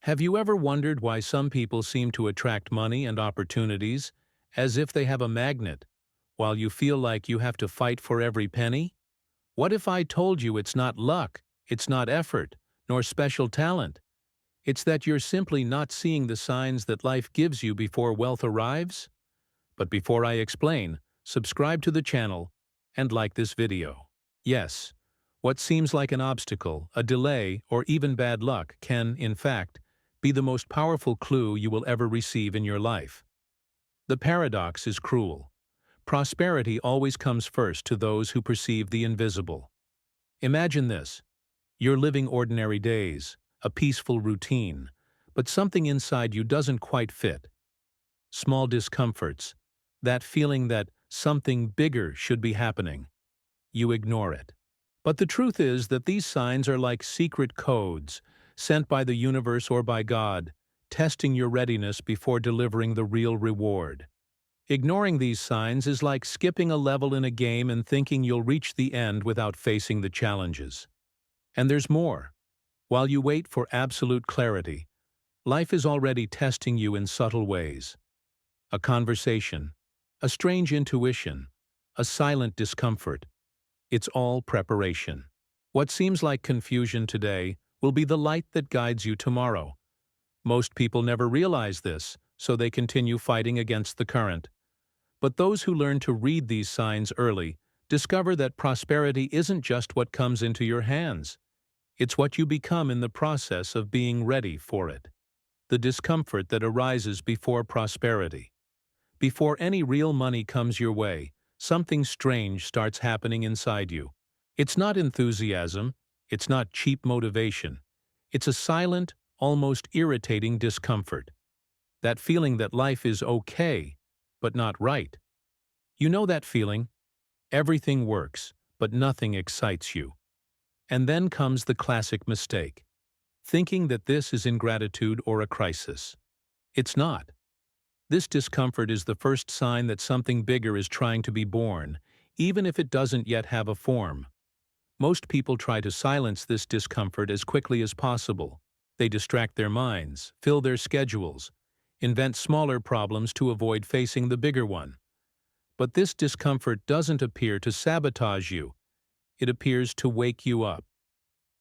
Have you ever wondered why some people seem to attract money and opportunities as if they have a magnet, while you feel like you have to fight for every penny? What if I told you it's not luck, it's not effort, nor special talent? It's that you're simply not seeing the signs that life gives you before wealth arrives? But before I explain, subscribe to the channel and like this video. Yes, what seems like an obstacle, a delay, or even bad luck can, in fact, be the most powerful clue you will ever receive in your life. The paradox is cruel. Prosperity always comes first to those who perceive the invisible. Imagine this. You're living ordinary days, a peaceful routine, but something inside you doesn't quite fit. Small discomforts, that feeling that something bigger should be happening. You ignore it. But the truth is that these signs are like secret codes, sent by the universe or by God, testing your readiness before delivering the real reward. Ignoring these signs is like skipping a level in a game and thinking you'll reach the end without facing the challenges. And there's more. While you wait for absolute clarity, life is already testing you in subtle ways. A conversation, a strange intuition, a silent discomfort. It's all preparation. What seems like confusion today will be the light that guides you tomorrow. Most people never realize this, so they continue fighting against the current. But those who learn to read these signs early discover that prosperity isn't just what comes into your hands. It's what you become in the process of being ready for it. The discomfort that arises before prosperity. Before any real money comes your way, something strange starts happening inside you. It's not enthusiasm, it's not cheap motivation. It's a silent, almost irritating discomfort. That feeling that life is okay, but not right. You know that feeling? Everything works, but nothing excites you. And then comes the classic mistake. Thinking that this is ingratitude or a crisis. It's not. This discomfort is the first sign that something bigger is trying to be born, even if it doesn't yet have a form. Most people try to silence this discomfort as quickly as possible. They distract their minds, fill their schedules, invent smaller problems to avoid facing the bigger one. But this discomfort doesn't appear to sabotage you. It appears to wake you up.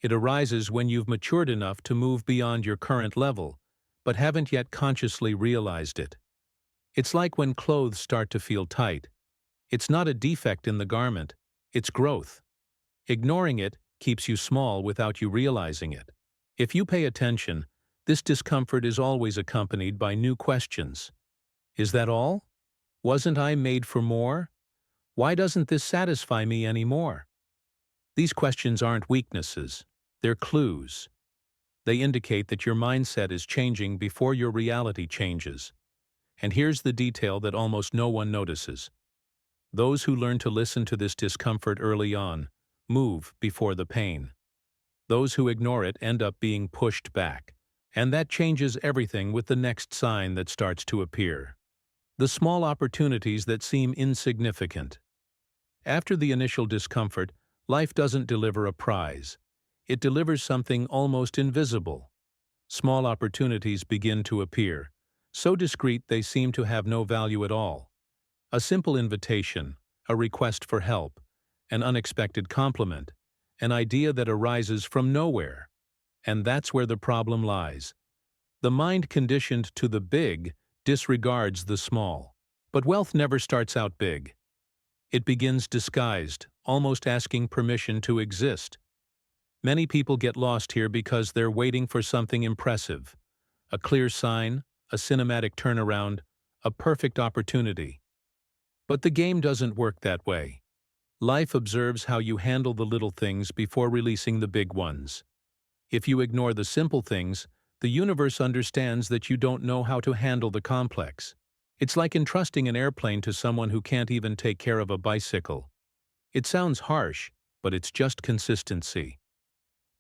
It arises when you've matured enough to move beyond your current level, but haven't yet consciously realized it. It's like when clothes start to feel tight. It's not a defect in the garment, it's growth. Ignoring it keeps you small without you realizing it. If you pay attention, this discomfort is always accompanied by new questions. Is that all? Wasn't I made for more? Why doesn't this satisfy me anymore? These questions aren't weaknesses, they're clues. They indicate that your mindset is changing before your reality changes. And here's the detail that almost no one notices. Those who learn to listen to this discomfort early on move before the pain. Those who ignore it end up being pushed back. And that changes everything with the next sign that starts to appear. The small opportunities that seem insignificant. After the initial discomfort, life doesn't deliver a prize. It delivers something almost invisible. Small opportunities begin to appear, so discreet they seem to have no value at all. A simple invitation, a request for help, an unexpected compliment, an idea that arises from nowhere. And that's where the problem lies. The mind conditioned to the big disregards the small. But wealth never starts out big. It begins disguised, almost asking permission to exist. Many people get lost here because they're waiting for something impressive. A clear sign, a cinematic turnaround, a perfect opportunity. But the game doesn't work that way. Life observes how you handle the little things before releasing the big ones. If you ignore the simple things, the universe understands that you don't know how to handle the complex. It's like entrusting an airplane to someone who can't even take care of a bicycle. It sounds harsh, but it's just consistency.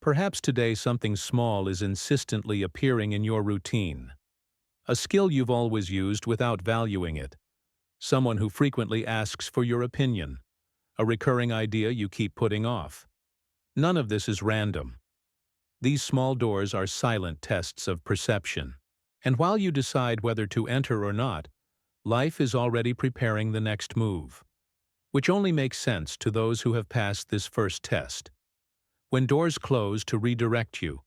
Perhaps today something small is insistently appearing in your routine. A skill you've always used without valuing it. Someone who frequently asks for your opinion. A recurring idea you keep putting off. None of this is random. These small doors are silent tests of perception. And while you decide whether to enter or not, life is already preparing the next move, which only makes sense to those who have passed this first test. When doors close to redirect you,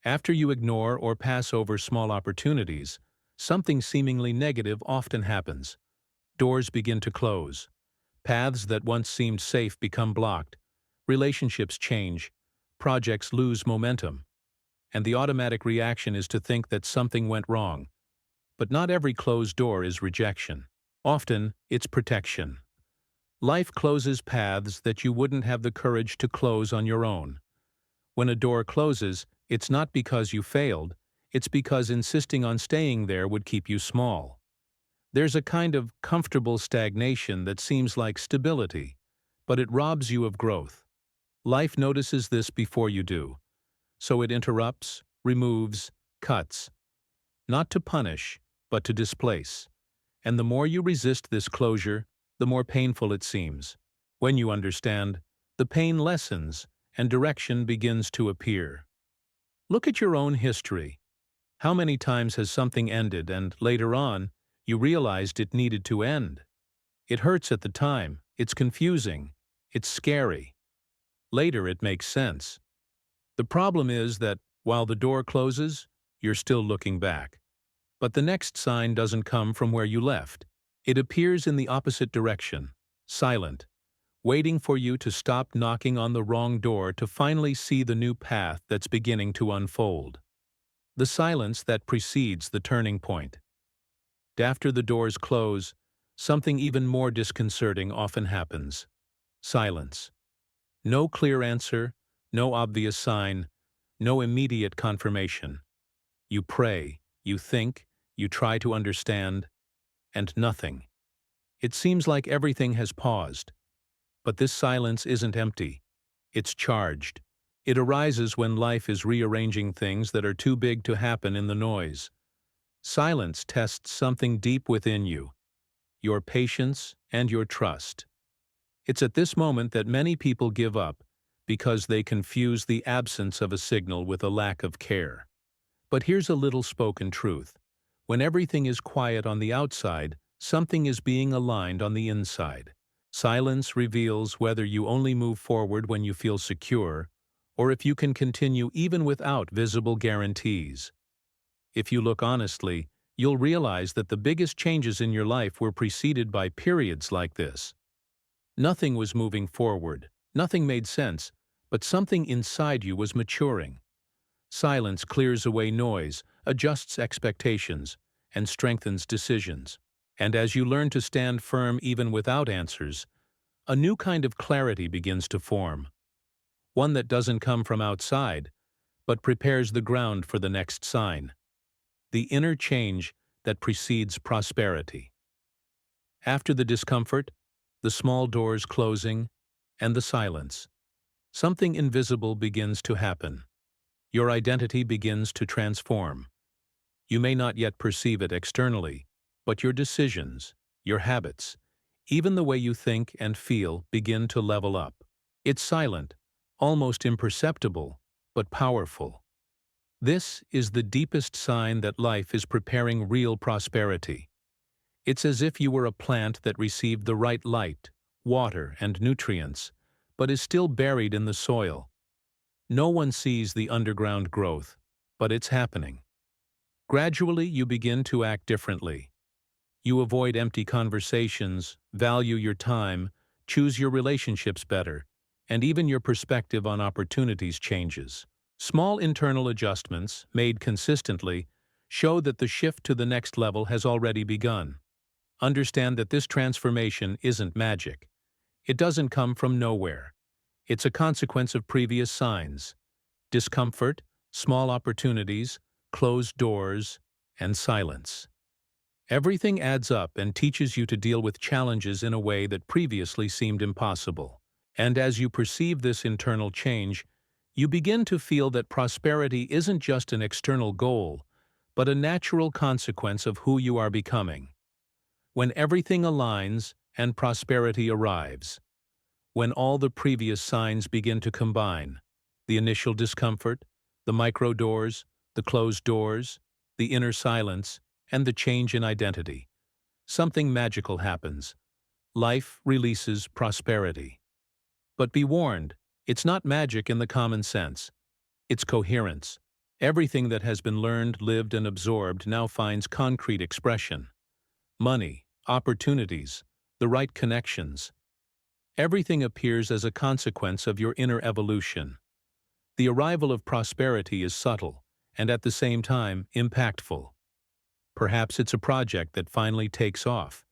after you ignore or pass over small opportunities, something seemingly negative often happens. Doors begin to close. Paths that once seemed safe become blocked. Relationships change. Projects lose momentum. And the automatic reaction is to think that something went wrong. But not every closed door is rejection. Often, it's protection. Life closes paths that you wouldn't have the courage to close on your own. When a door closes, it's not because you failed, it's because insisting on staying there would keep you small. There's a kind of comfortable stagnation that seems like stability, but it robs you of growth. Life notices this before you do, so it interrupts, removes, cuts, not to punish, but to displace. And the more you resist this closure, the more painful it seems. When you understand, the pain lessens and direction begins to appear. Look at your own history. How many times has something ended and, later on, you realized it needed to end? It hurts at the time, it's confusing, it's scary. Later it makes sense. The problem is that, while the door closes, you're still looking back. But the next sign doesn't come from where you left. It appears in the opposite direction, silent, waiting for you to stop knocking on the wrong door to finally see the new path that's beginning to unfold. The silence that precedes the turning point. After the doors close, something even more disconcerting often happens. Silence. No clear answer, no obvious sign, no immediate confirmation. You pray, you think, you try to understand, and nothing. It seems like everything has paused. But this silence isn't empty. It's charged. It arises when life is rearranging things that are too big to happen in the noise. Silence tests something deep within you, your patience and your trust. It's at this moment that many people give up because they confuse the absence of a signal with a lack of care. But here's a little spoken truth. When everything is quiet on the outside, something is being aligned on the inside. Silence reveals whether you only move forward when you feel secure, or if you can continue even without visible guarantees. If you look honestly, you'll realize that the biggest changes in your life were preceded by periods like this. Nothing was moving forward, nothing made sense, but something inside you was maturing. Silence clears away noise, adjusts expectations, and strengthens decisions. And as you learn to stand firm even without answers, a new kind of clarity begins to form. One that doesn't come from outside, but prepares the ground for the next sign. The inner change that precedes prosperity. After the discomfort, the small doors closing, and the silence, something invisible begins to happen. Your identity begins to transform. You may not yet perceive it externally, but your decisions, your habits, even the way you think and feel begin to level up. It's silent, almost imperceptible, but powerful. This is the deepest sign that life is preparing real prosperity. It's as if you were a plant that received the right light, water, and nutrients, but is still buried in the soil. No one sees the underground growth, but it's happening. Gradually, you begin to act differently. You avoid empty conversations, value your time, choose your relationships better, and even your perspective on opportunities changes. Small internal adjustments, made consistently, show that the shift to the next level has already begun. Understand that this transformation isn't magic. It doesn't come from nowhere. It's a consequence of previous signs: discomfort, small opportunities, closed doors, and silence. Everything adds up and teaches you to deal with challenges in a way that previously seemed impossible. And as you perceive this internal change, you begin to feel that prosperity isn't just an external goal, but a natural consequence of who you are becoming. When everything aligns and prosperity arrives, when all the previous signs begin to combine, the initial discomfort, The micro doors, the closed doors, the inner silence, and the change in identity. Something magical happens. Life releases prosperity. But be warned, it's not magic in the common sense. It's coherence. Everything that has been learned, lived, and absorbed now finds concrete expression. Money, opportunities, the right connections. Everything appears as a consequence of your inner evolution. The arrival of prosperity is subtle, and at the same time, impactful. Perhaps it's a project that finally takes off,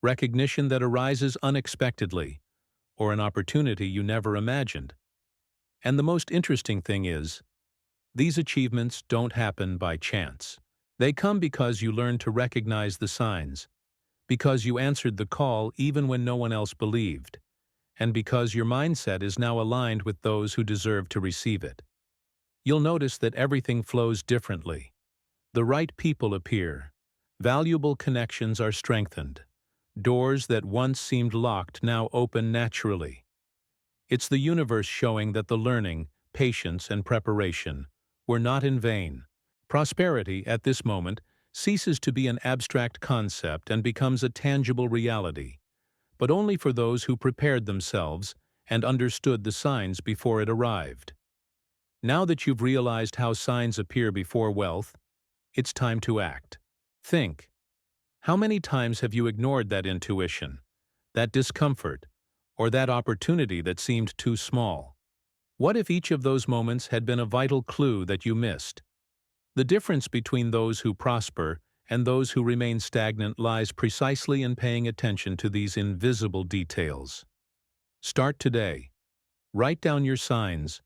recognition that arises unexpectedly, or an opportunity you never imagined. And the most interesting thing is, these achievements don't happen by chance. They come because you learned to recognize the signs, because you answered the call even when no one else believed, and because your mindset is now aligned with those who deserve to receive it. You'll notice that everything flows differently. The right people appear. Valuable connections are strengthened. Doors that once seemed locked now open naturally. It's the universe showing that the learning, patience, and preparation were not in vain. Prosperity, at this moment, ceases to be an abstract concept and becomes a tangible reality, but only for those who prepared themselves and understood the signs before it arrived. Now that you've realized how signs appear before wealth, it's time to act. Think. How many times have you ignored that intuition, that discomfort, or that opportunity that seemed too small? What if each of those moments had been a vital clue that you missed? The difference between those who prosper and those who remain stagnant lies precisely in paying attention to these invisible details. Start today. Write down your signs,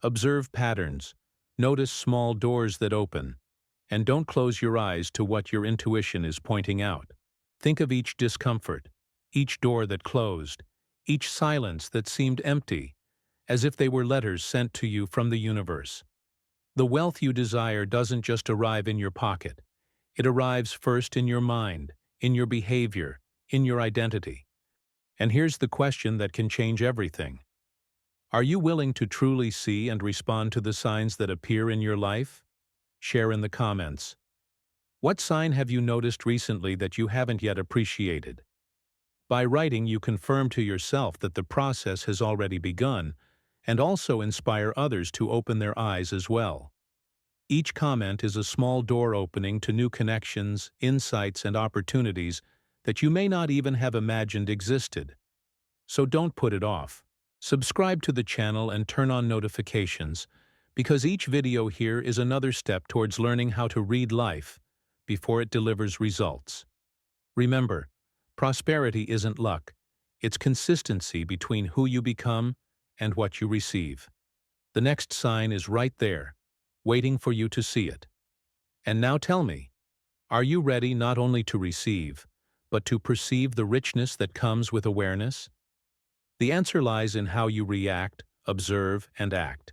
observe patterns, notice small doors that open, and don't close your eyes to what your intuition is pointing out. Think of each discomfort, each door that closed, each silence that seemed empty, as if they were letters sent to you from the universe. The wealth you desire doesn't just arrive in your pocket. It arrives first in your mind, in your behavior, in your identity. And here's the question that can change everything. Are you willing to truly see and respond to the signs that appear in your life? Share in the comments. What sign have you noticed recently that you haven't yet appreciated? By writing, you confirm to yourself that the process has already begun, and also inspire others to open their eyes as well. Each comment is a small door opening to new connections, insights, and opportunities that you may not even have imagined existed. So don't put it off. Subscribe to the channel and turn on notifications, because each video here is another step towards learning how to read life before it delivers results. Remember, prosperity isn't luck. It's consistency between who you become and what you receive. The next sign is right there, waiting for you to see it. And now tell me, are you ready not only to receive, but to perceive the richness that comes with awareness? The answer lies in how you react, observe, and act.